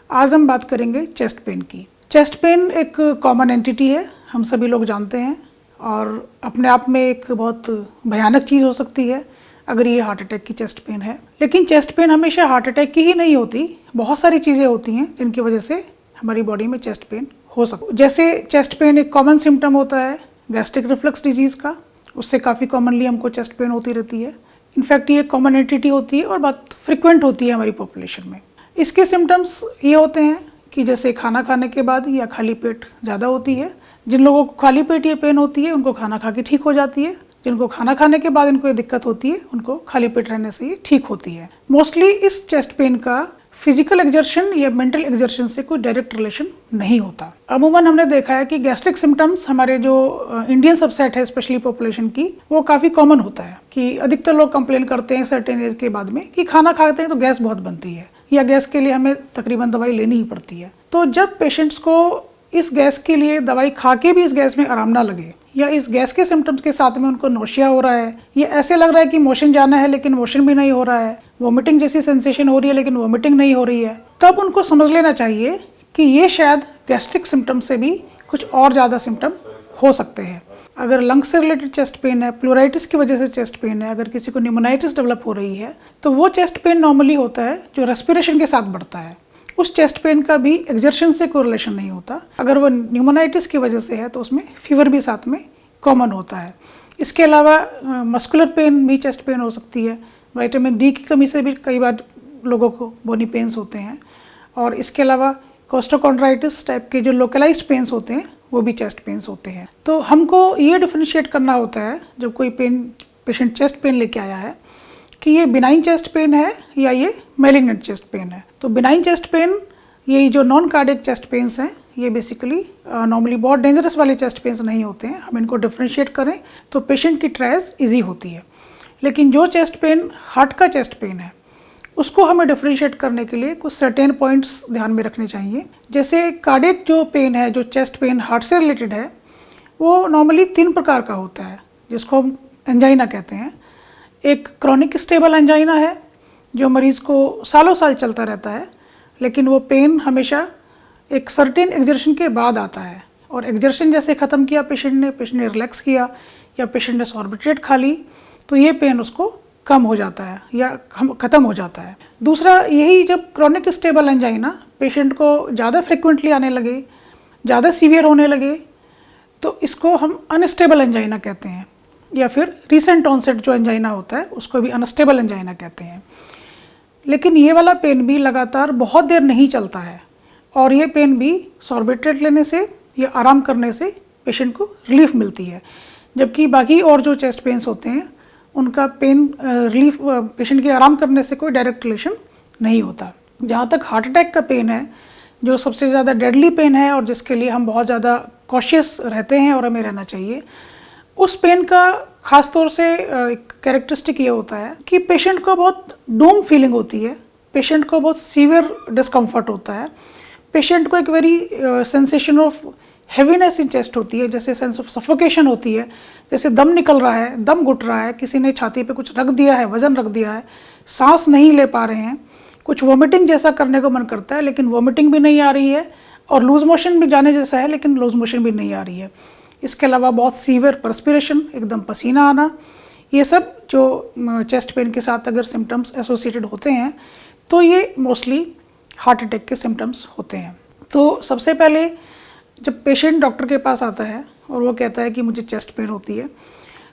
आज हम बात करेंगे चेस्ट पेन की। चेस्ट पेन एक कॉमन एंटिटी है, हम सभी लोग जानते हैं, और अपने आप में एक बहुत भयानक चीज़ हो सकती है अगर ये हार्ट अटैक की चेस्ट पेन है। लेकिन चेस्ट पेन हमेशा हार्ट अटैक की ही नहीं होती, बहुत सारी चीज़ें होती हैं जिनकी वजह से हमारी बॉडी में चेस्ट पेन हो सकती है। जैसे चेस्ट पेन एक कॉमन सिम्टम होता है गैस्ट्रिक रिफ्लक्स डिजीज़ का, उससे काफ़ी कॉमनली हमको चेस्ट पेन होती रहती है। इनफैक्ट ये कॉमन एंटिटी होती है और बहुत फ्रिक्वेंट होती है हमारी पॉपुलेशन में। इसके सिम्टम्स ये होते हैं कि जैसे खाना खाने के बाद या खाली पेट ज़्यादा होती है। जिन लोगों को खाली पेट ये पेन होती है उनको खाना खा के ठीक हो जाती है, जिनको खाना खाने के बाद इनको ये दिक्कत होती है उनको खाली पेट रहने से ये ठीक होती है। मोस्टली इस चेस्ट पेन का फिजिकल एक्जर्शन या मेंटल एक्जर्शन से कोई डायरेक्ट रिलेशन नहीं होता। अमूमन हमने देखा है कि गैस्ट्रिक सिम्टम्स हमारे जो इंडियन सबसेट है स्पेशली पॉपुलेशन की, वो काफ़ी कॉमन होता है कि अधिकतर लोग कंप्लेन करते हैं सर्टेन एज के बाद में कि खाना खाते हैं तो गैस बहुत बनती है या गैस के लिए हमें तकरीबन दवाई लेनी ही पड़ती है। तो जब पेशेंट्स को इस गैस के लिए दवाई खा के भी इस गैस में आराम ना लगे, या इस गैस के सिम्टम्स के साथ में उनको नोशिया हो रहा है, या ऐसे लग रहा है कि मोशन जाना है लेकिन मोशन भी नहीं हो रहा है, वोमिटिंग जैसी सेंसेशन हो रही है लेकिन वोमिटिंग नहीं हो रही है, तब उनको समझ लेना चाहिए कि ये शायद गैस्ट्रिक सिम्टम से भी कुछ और ज़्यादा सिम्टम हो सकते हैं। अगर लंग्स से रिलेटेड चेस्ट पेन है, प्लूराइटिस की वजह से चेस्ट पेन है, अगर किसी को न्यूमोनाइटिस डेवलप हो रही है, तो वो चेस्ट पेन नॉर्मली होता है जो रेस्पिरेशन के साथ बढ़ता है। उस चेस्ट पेन का भी एक्जर्शन से कोई रिलेशन नहीं होता। अगर वो न्यूमोनाइटिस की वजह से है तो उसमें फीवर भी साथ में कॉमन होता है। इसके अलावा मस्कुलर पेन भी चेस्ट पेन हो सकती है। विटामिन डी की कमी से भी कई बार लोगों को बोनी पेन्स होते हैं, और इसके अलावा कोस्टोकॉन्ड्राइटिस टाइप के जो लोकलाइज्ड पेन्स होते हैं वो भी चेस्ट पेन्स होते हैं। तो हमको ये डिफरेंशिएट करना होता है जब कोई पेशेंट चेस्ट पेन लेके आया है कि ये बिनाइन चेस्ट पेन है या ये मैलिग्नेंट चेस्ट पेन है। तो बिनाइन चेस्ट पेन, ये जो नॉन कार्डियक चेस्ट पेन्स हैं, ये बेसिकली नॉर्मली बहुत डेंजरस वाले चेस्ट पेन्स नहीं होते हैं। हम इनको डिफरेंशिएट करें तो पेशेंट की ट्रेस ईजी होती है। लेकिन जो चेस्ट पेन हार्ट का चेस्ट पेन है, उसको हमें डिफरेंशिएट करने के लिए कुछ सर्टेन पॉइंट्स ध्यान में रखने चाहिए। जैसे कार्डियक जो पेन है, जो चेस्ट पेन हार्ट से रिलेटेड है, वो नॉर्मली 3 प्रकार का होता है जिसको हम एंजाइना कहते हैं। एक क्रॉनिक स्टेबल एंजाइना है जो मरीज़ को सालों साल चलता रहता है, लेकिन वो पेन हमेशा एक सर्टेन एक्जर्शन के बाद आता है, और एक्जर्शन जैसे ख़त्म किया पेशेंट ने रिलैक्स किया या पेशेंट ने सॉर्बिट्रेट खा ली तो ये पेन उसको कम हो जाता है या ख़त्म हो जाता है। दूसरा, यही जब क्रॉनिक स्टेबल एंजाइना पेशेंट को ज़्यादा फ्रिक्वेंटली आने लगे, ज़्यादा सीवियर होने लगे, तो इसको हम अनस्टेबल एंजाइना कहते हैं, या फिर रीसेंट ऑनसेट जो एंजाइना होता है उसको भी अनस्टेबल एंजाइना कहते हैं। लेकिन ये वाला पेन भी लगातार बहुत देर नहीं चलता है, और ये पेन भी सॉर्बिट्रेट लेने से या आराम करने से पेशेंट को रिलीफ मिलती है। जबकि बाकी और जो चेस्ट पेन्स होते हैं उनका पेन रिलीफ पेशेंट के आराम करने से कोई डायरेक्ट रिलेशन नहीं होता। जहाँ तक हार्ट अटैक का पेन है, जो सबसे ज़्यादा डेडली पेन है और जिसके लिए हम बहुत ज़्यादा कॉशियस रहते हैं और हमें रहना चाहिए, उस पेन का ख़ास तौर से एक कैरेक्टरिस्टिक ये होता है कि पेशेंट को बहुत डूम फीलिंग होती है, पेशेंट को बहुत सीवियर डिस्कम्फर्ट होता है, पेशेंट को एक very sensation of heaviness in chest होती है, जैसे सेंस ऑफ सफोकेशन होती है, जैसे दम निकल रहा है, दम घुट रहा है, किसी ने छाती पे कुछ रख दिया है, वज़न रख दिया है, सांस नहीं ले पा रहे हैं, कुछ वोमिटिंग जैसा करने को मन करता है लेकिन वोमिटिंग भी नहीं आ रही है, और लूज मोशन भी जाने जैसा है लेकिन लूज मोशन भी नहीं आ रही है। इसके अलावा बहुत सीवियर परस्पिरेशन, एकदम पसीना आना, ये सब जो चेस्ट पेन के साथ अगर सिम्टम्स एसोसिएटेड होते हैं तो ये मोस्टली हार्ट अटैक के सिम्टम्स होते हैं। तो सबसे पहले जब पेशेंट डॉक्टर के पास आता है और वो कहता है कि मुझे चेस्ट पेन होती है,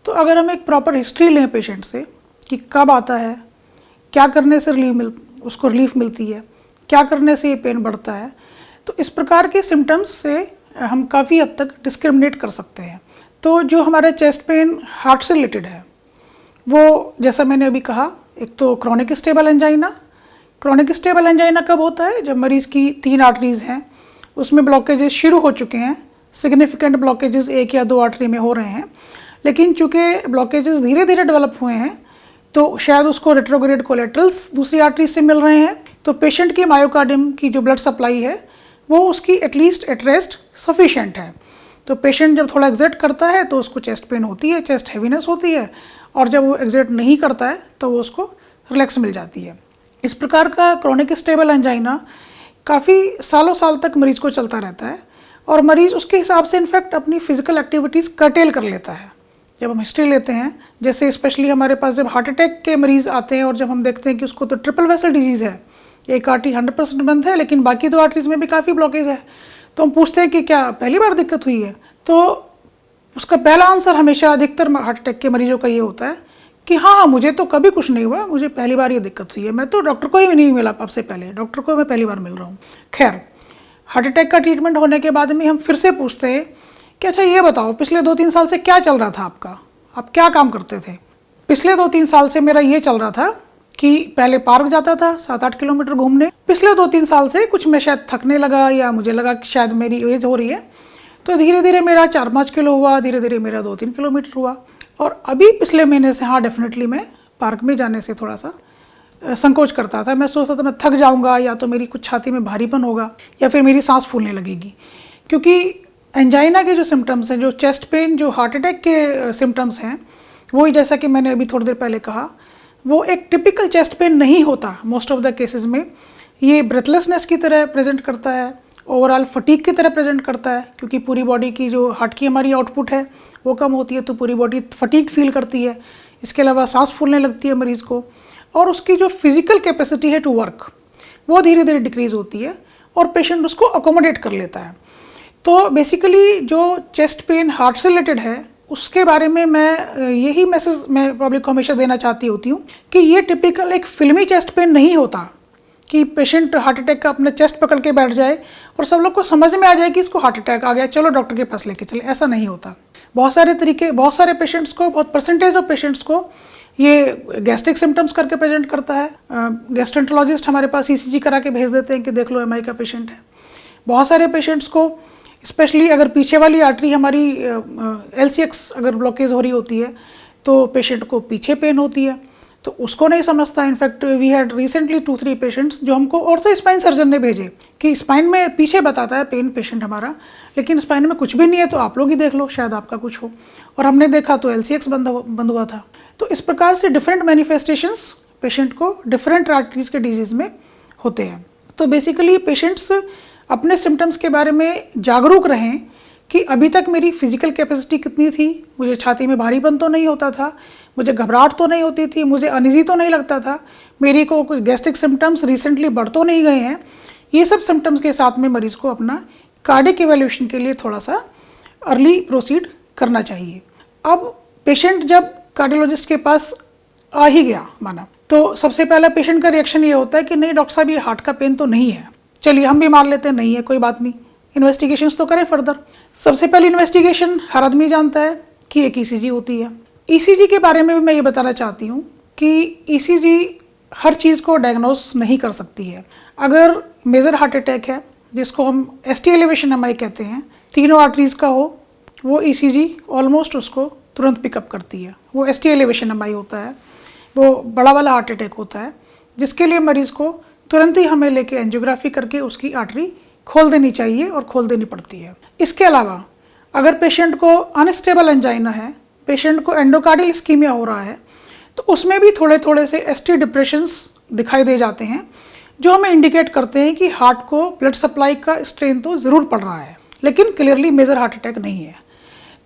तो अगर हम एक प्रॉपर हिस्ट्री लें पेशेंट से कि कब आता है, क्या करने से उसको रिलीफ मिलती है, क्या करने से ये पेन बढ़ता है, तो इस प्रकार के सिम्टम्स से हम काफ़ी हद तक डिस्क्रिमिनेट कर सकते हैं। तो जो हमारा चेस्ट पेन हार्ट से रिलेटेड है, वो जैसा मैंने अभी कहा, एक तो chronic stable angina. Chronic stable angina कब होता है? जब मरीज़ की 3 आर्टरीज़ हैं, उसमें ब्लॉकेजेस शुरू हो चुके हैं, सिग्निफिकेंट ब्लॉकेजेस 1 या 2 आर्टरी में हो रहे हैं, लेकिन चूँकि ब्लॉकेजेस धीरे धीरे डेवलप हुए हैं तो शायद उसको रेट्रोग्रेड कोलेट्रल्स दूसरी आर्टरी से मिल रहे हैं, तो पेशेंट की मायोकार्डियम की जो ब्लड सप्लाई है वो उसकी एटलीस्ट एट रेस्ट सफिशेंट है। तो पेशेंट जब थोड़ा एग्जर्ट करता है तो उसको चेस्ट पेन होती है, चेस्ट हैवीनेस होती है, और जब वो एग्जर्ट नहीं करता है तो वो उसको रिलैक्स मिल जाती है। इस प्रकार का क्रॉनिक स्टेबल एंजाइना काफ़ी सालों साल तक मरीज़ को चलता रहता है और मरीज़ उसके हिसाब से इनफैक्ट अपनी फ़िज़िकल एक्टिविटीज़ कर्टेल कर लेता है। जब हम हिस्ट्री लेते हैं, जैसे स्पेशली हमारे पास जब हार्ट अटैक के मरीज़ आते हैं और जब हम देखते हैं कि उसको तो ट्रिपल वेसल डिजीज़ है, एक आर्टरी 100% बंद है लेकिन बाकी 2 आर्टरीज़ में भी काफ़ी ब्लॉकेज है, तो हम पूछते हैं कि क्या पहली बार दिक्कत हुई है? तो उसका पहला आंसर हमेशा अधिकतर हार्ट अटैक के मरीजों का ये होता है कि हाँ, मुझे तो कभी कुछ नहीं हुआ, मुझे पहली बार ये दिक्कत हुई है, मैं तो डॉक्टर को ही नहीं मिला आपसे पहले, डॉक्टर को मैं पहली बार मिल रहा हूँ। खैर, हार्ट अटैक का ट्रीटमेंट होने के बाद में हम फिर से पूछते हैं कि अच्छा ये बताओ, पिछले 2-3 साल से क्या चल रहा था आपका, आप क्या काम करते थे? पिछले 2-3 साल से मेरा ये चल रहा था कि पहले पार्क जाता था 7-8 किलोमीटर घूमने, पिछले 2-3 साल से कुछ मैं शायद थकने लगा या मुझे लगा कि शायद मेरी एज हो रही है, तो धीरे धीरे मेरा 4-5 किलो हुआ, धीरे धीरे मेरा 2-3 किलोमीटर हुआ, और अभी पिछले महीने से हाँ डेफिनेटली मैं पार्क में जाने से थोड़ा सा संकोच करता था। मैं सोचता था मैं थक जाऊंगा, या तो मेरी कुछ छाती में भारीपन होगा, या फिर मेरी सांस फूलने लगेगी, क्योंकि एंजाइना के जो सिम्टम्स हैं, जो चेस्ट पेन, जो हार्ट अटैक के सिम्टम्स हैं, वही जैसा कि मैंने अभी थोड़ी देर पहले कहा, वो एक टिपिकल चेस्ट पेन नहीं होता। मोस्ट ऑफ द केसेस में ये ब्रेथलेसनेस की तरह प्रेजेंट करता है, ओवरऑल फटीग की तरह प्रेजेंट करता है, क्योंकि पूरी बॉडी की जो हार्ट की हमारी आउटपुट है वो कम होती है, तो पूरी बॉडी फटीग फील करती है। इसके अलावा सांस फूलने लगती है मरीज़ को, और उसकी जो फिज़िकल कैपेसिटी है टू वर्क वो धीरे धीरे डिक्रीज़ होती है और पेशेंट उसको अकोमोडेट कर लेता है। तो बेसिकली जो चेस्ट पेन हार्ट से रिलेटेड है उसके बारे में मैं यही मैसेज मैं पब्लिक को हमेशा देना चाहती होती हूँ कि ये टिपिकल एक फिल्मी चेस्ट पेन नहीं होता कि पेशेंट हार्ट अटैक का अपना चेस्ट पकड़ के बैठ जाए और सब लोग को समझ में आ जाए कि इसको हार्ट अटैक आ गया, चलो डॉक्टर के पास लेके चले, ऐसा नहीं होता। बहुत सारे पेशेंट्स को, बहुत परसेंटेज ऑफ पेशेंट्स को ये गैस्ट्रिक सिम्टम्स करके प्रेजेंट करता है। गैस्ट्रेंटोलॉजिस्ट हमारे पास ECG करा के भेज देते हैं कि देख लो MI का पेशेंट है। बहुत सारे पेशेंट्स को स्पेशली अगर पीछे वाली आर्टरी हमारी LCX अगर ब्लॉकेज हो रही होती है तो पेशेंट को पीछे पेन होती है, तो उसको नहीं समझता। In fact we had recently 2-3 patients जो हमको ऑर्थो स्पाइन सर्जन ने भेजे कि स्पाइन में पीछे बताता है पेन पेशेंट हमारा, लेकिन स्पाइन में कुछ भी नहीं है, तो आप लोग ही देख लो, शायद आपका कुछ हो। और हमने देखा तो LCX बंद हुआ था। तो इस प्रकार से डिफरेंट मैनिफेस्टेशंस पेशेंट को डिफरेंट आर्टरीज के डिजीज़ में होते हैं। तो बेसिकली पेशेंट्स अपने सिम्टम्स के बारे में जागरूक रहें कि अभी तक मेरी फिजिकल कैपेसिटी कितनी थी, मुझे छाती में भारीपन तो नहीं होता था, मुझे घबराहट तो नहीं होती थी, मुझे अनईजी तो नहीं लगता था, मेरी को कुछ गैस्ट्रिक सिम्टम्स रिसेंटली बढ़ तो नहीं गए हैं। ये सब सिम्टम्स के साथ में मरीज़ को अपना कार्डियक इवैल्यूएशन के लिए थोड़ा सा अर्ली प्रोसीड करना चाहिए। अब पेशेंट जब कार्डियोलॉजिस्ट के पास आ ही गया माना, तो सबसे पहला पेशेंट का रिएक्शन ये होता है कि नहीं डॉक्टर साहब ये हार्ट का पेन तो नहीं है, चलिए हम भी मान लेते हैं नहीं है, कोई बात नहीं, इन्वेस्टिगेशंस तो करें फर्दर। सबसे पहली इन्वेस्टिगेशन हर आदमी जानता है कि एक ECG होती है। ECG के बारे में भी मैं ये बताना चाहती हूँ कि ECG हर चीज़ को डायग्नोस नहीं कर सकती है। अगर मेजर हार्ट अटैक है जिसको हम ST एलिवेशन MI कहते हैं, तीनों आर्टरीज़ का हो, वो ECG ऑलमोस्ट उसको तुरंत पिकअप करती है। वो ST एलिवेशन MI होता है, वो बड़ा वाला हार्ट अटैक होता है, जिसके लिए मरीज़ को तुरंत ही हमें लेके एंजियोग्राफी करके उसकी आर्टरी खोल देनी चाहिए और खोल देनी पड़ती है। इसके अलावा अगर पेशेंट को अनस्टेबल एंजाइना है, पेशेंट को एंडोकार्डियल इस्कीमिया हो रहा है, तो उसमें भी थोड़े थोड़े से ST डिप्रेशंस दिखाई दे जाते हैं जो हमें इंडिकेट करते हैं कि हार्ट को ब्लड सप्लाई का स्ट्रेन तो ज़रूर पड़ रहा है, लेकिन क्लियरली मेजर हार्ट अटैक नहीं है।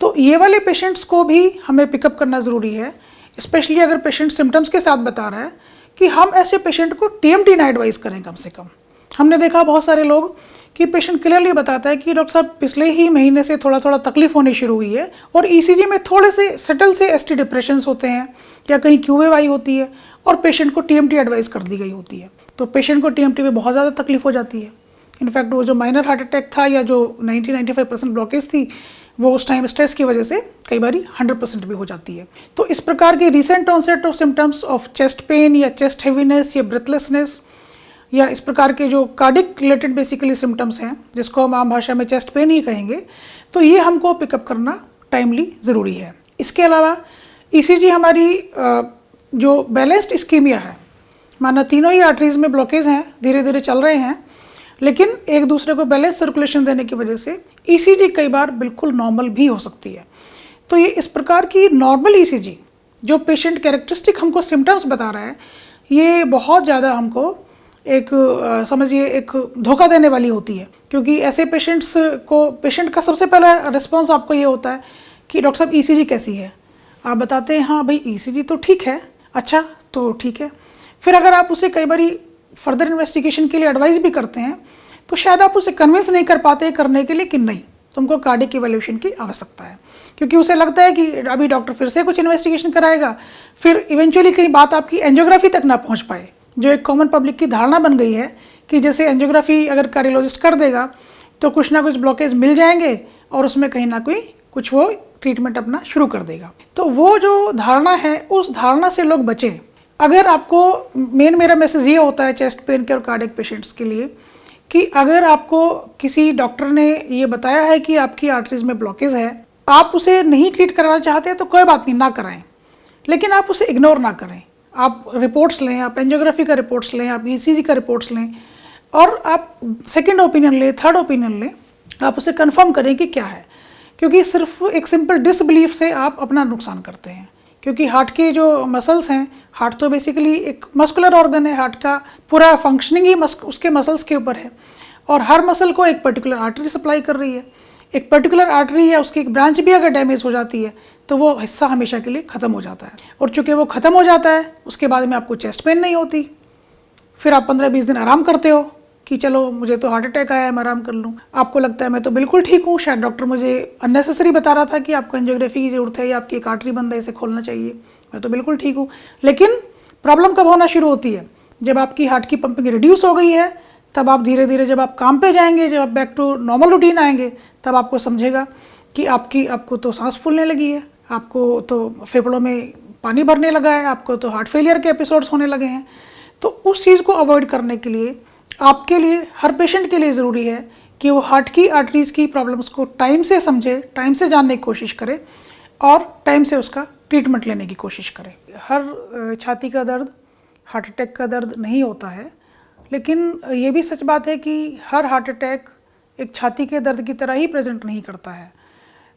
तो ये वाले पेशेंट्स को भी हमें पिकअप करना ज़रूरी है, स्पेशली अगर पेशेंट सिम्टम्स के साथ बता रहा है कि हम ऐसे पेशेंट को TMT ना एडवाइस करें। कम से कम हमने देखा बहुत सारे लोग कि पेशेंट क्लियरली बताता है कि डॉक्टर साहब पिछले ही महीने से थोड़ा थोड़ा तकलीफ होनी शुरू हुई है और ECG में थोड़े से सटल से ST डिप्रेशंस होते हैं या कहीं QAY होती है और पेशेंट को TMT एडवाइस कर दी गई होती है, तो पेशेंट को TMT में बहुत ज़्यादा तकलीफ हो जाती है। इनफैक्ट वो जो माइनर हार्ट अटैक था या जो 90-95% ब्लॉकेज थी, वो उस टाइम स्ट्रेस की वजह से कई बार 100% भी हो जाती है। तो इस प्रकार के recent onset of symptoms of chest pain या चेस्ट हेवीनेस या ब्रेथलेसनेस या इस प्रकार के जो कार्डिक रिलेटेड बेसिकली सिम्टम्स हैं, जिसको हम आम भाषा में चेस्ट पेन ही कहेंगे, तो ये हमको पिकअप करना टाइमली ज़रूरी है। इसके अलावा ECG हमारी जो बैलेंस्ड इस्कीमिया है, माना तीनों ही आर्टरीज में ब्लॉकेज हैं, धीरे धीरे चल रहे हैं, लेकिन एक दूसरे को बैलेंस सर्कुलेशन देने की वजह से ECG कई बार बिल्कुल नॉर्मल भी हो सकती है। तो ये इस प्रकार की नॉर्मल ECG जो पेशेंट कैरेक्टरिस्टिक हमको सिम्टम्स बता रहा है, ये बहुत ज़्यादा हमको एक समझिए एक धोखा देने वाली होती है, क्योंकि ऐसे पेशेंट का सबसे पहला रिस्पॉन्स आपको ये होता है कि डॉक्टर साहब ईसीजी कैसी है। आप बताते हैं हाँ भाई ईसीजी तो ठीक है, अच्छा तो ठीक है। फिर अगर आप उसे कई बार फर्दर इन्वेस्टिगेशन के लिए एडवाइस भी करते हैं तो शायद आप उसे कन्विंस नहीं कर पाते करने के लिए कि नहीं तुमको कार्डियक इवैल्यूएशन की आवश्यकता है, क्योंकि उसे लगता है कि अभी डॉक्टर फिर से कुछ इन्वेस्टिगेशन कराएगा, फिर इवेंचुअली कहीं बात आपकी एंजियोग्राफी तक ना पहुंच पाए। जो एक कॉमन पब्लिक की धारणा बन गई है कि जैसे एंजियोग्राफी अगर कार्डियोलॉजिस्ट कर देगा तो कुछ ना कुछ ब्लॉकेज मिल जाएंगे और उसमें कहीं ना कुछ वो ट्रीटमेंट अपना शुरू कर देगा। तो वो जो धारणा है उस धारणा से लोग बचें। अगर आपको मेरा मैसेज ये होता है चेस्ट पेन के और कार्डियक पेशेंट्स के लिए कि अगर आपको किसी डॉक्टर ने ये बताया है कि आपकी आर्टरीज में ब्लॉकेज है, आप उसे नहीं ट्रीट कराना चाहते तो कोई बात नहीं, ना कराएं, लेकिन आप उसे इग्नोर ना करें। आप रिपोर्ट्स लें, आप एंजियोग्राफी का रिपोर्ट्स लें, आप ईसीजी का रिपोर्ट्स लें और आप सेकंड ओपिनियन लें, थर्ड ओपिनियन लें, आप उसे कंफर्म करें कि क्या है, क्योंकि सिर्फ एक सिंपल डिसबिलीफ से आप अपना नुकसान करते हैं। क्योंकि हार्ट के जो मसल्स हैं, हार्ट तो बेसिकली एक मस्कुलर ऑर्गन है, हार्ट का पूरा फंक्शनिंग ही उसके मसल्स के ऊपर है और हर मसल को एक पर्टिकुलर आर्टरी सप्लाई कर रही है। एक पर्टिकुलर आर्टरी या उसकी एक ब्रांच भी अगर डैमेज हो जाती है तो वो हिस्सा हमेशा के लिए ख़त्म हो जाता है, और चूँकि वो ख़त्म हो जाता है उसके बाद में आपको चेस्ट पेन नहीं होती। फिर आप 15-20 दिन आराम करते हो कि चलो मुझे तो हार्ट अटैक आया है, मैं आराम कर लूँ। आपको लगता है मैं तो बिल्कुल ठीक हूँ, शायद डॉक्टर मुझे अननेसेसरी बता रहा था कि आपको एंजियोग्राफी की ज़रूरत है या आपकी एक आर्टरी बंद है, इसे खोलना चाहिए, मैं तो बिल्कुल ठीक हूँ। लेकिन प्रॉब्लम कब होना शुरू होती है? जब आपकी हार्ट की पंपिंग रिड्यूस हो गई है, तब आप धीरे धीरे जब आप काम पे जाएंगे, जब आप बैक टू नॉर्मल रूटीन आएंगे, तब आपको समझेगा कि आपको तो सांस फूलने लगी है, आपको तो फेफड़ों में पानी भरने लगा है, आपको तो हार्ट फेलियर के एपिसोड्स होने लगे हैं। तो उस चीज़ को अवॉइड करने के लिए आपके लिए, हर पेशेंट के लिए ज़रूरी है कि वो हार्ट की आर्टरीज़ की प्रॉब्लम्स को टाइम से समझे, टाइम से जानने की कोशिश करे और टाइम से उसका ट्रीटमेंट लेने की कोशिश करे। हर छाती का दर्द हार्ट अटैक का दर्द नहीं होता है, लेकिन ये भी सच बात है कि हर हार्ट अटैक एक छाती के दर्द की तरह ही प्रेजेंट नहीं करता है।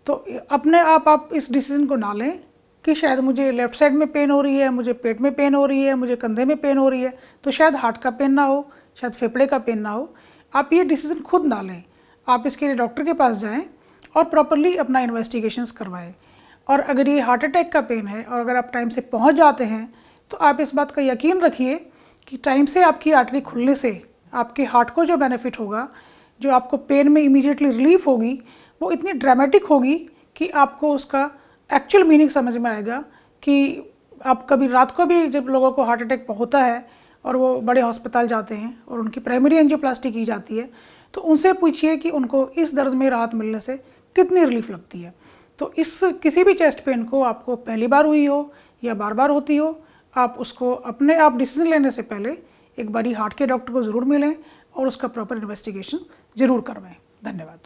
तो अपने आप इस डिसीजन को ना लें कि शायद मुझे लेफ़्ट साइड में पेन हो रही है, मुझे पेट में पेन हो रही है, मुझे कंधे में पेन हो रही है, तो शायद हार्ट का पेन ना हो, शायद फेफड़े का पेन ना हो। आप ये डिसीजन खुद ना लें, आप इसके लिए डॉक्टर के पास जाएं और प्रॉपरली अपना इन्वेस्टिगेशंस करवाएं। और अगर ये हार्ट अटैक का पेन है और अगर आप टाइम से पहुंच जाते हैं तो आप इस बात का यकीन रखिए कि टाइम से आपकी आर्टरी खुलने से आपके हार्ट को जो बेनिफिट होगा, जो आपको पेन में इमीडिएटली रिलीफ होगी, वो इतनी ड्रामेटिक होगी कि आपको उसका एक्चुअल मीनिंग समझ में आएगा। कि आप कभी रात को भी जब लोगों को हार्ट अटैक होता है और वो बड़े अस्पताल जाते हैं और उनकी प्राइमरी एंजियोप्लास्टी की जाती है, तो उनसे पूछिए कि उनको इस दर्द में राहत मिलने से कितनी रिलीफ लगती है। तो इस किसी भी चेस्ट पेन को आपको पहली बार हुई हो या बार बार होती हो, आप उसको अपने आप डिसीजन लेने से पहले एक बारी हार्ट के डॉक्टर को ज़रूर मिलें और उसका प्रॉपर इन्वेस्टिगेशन ज़रूर करवाएं। धन्यवाद।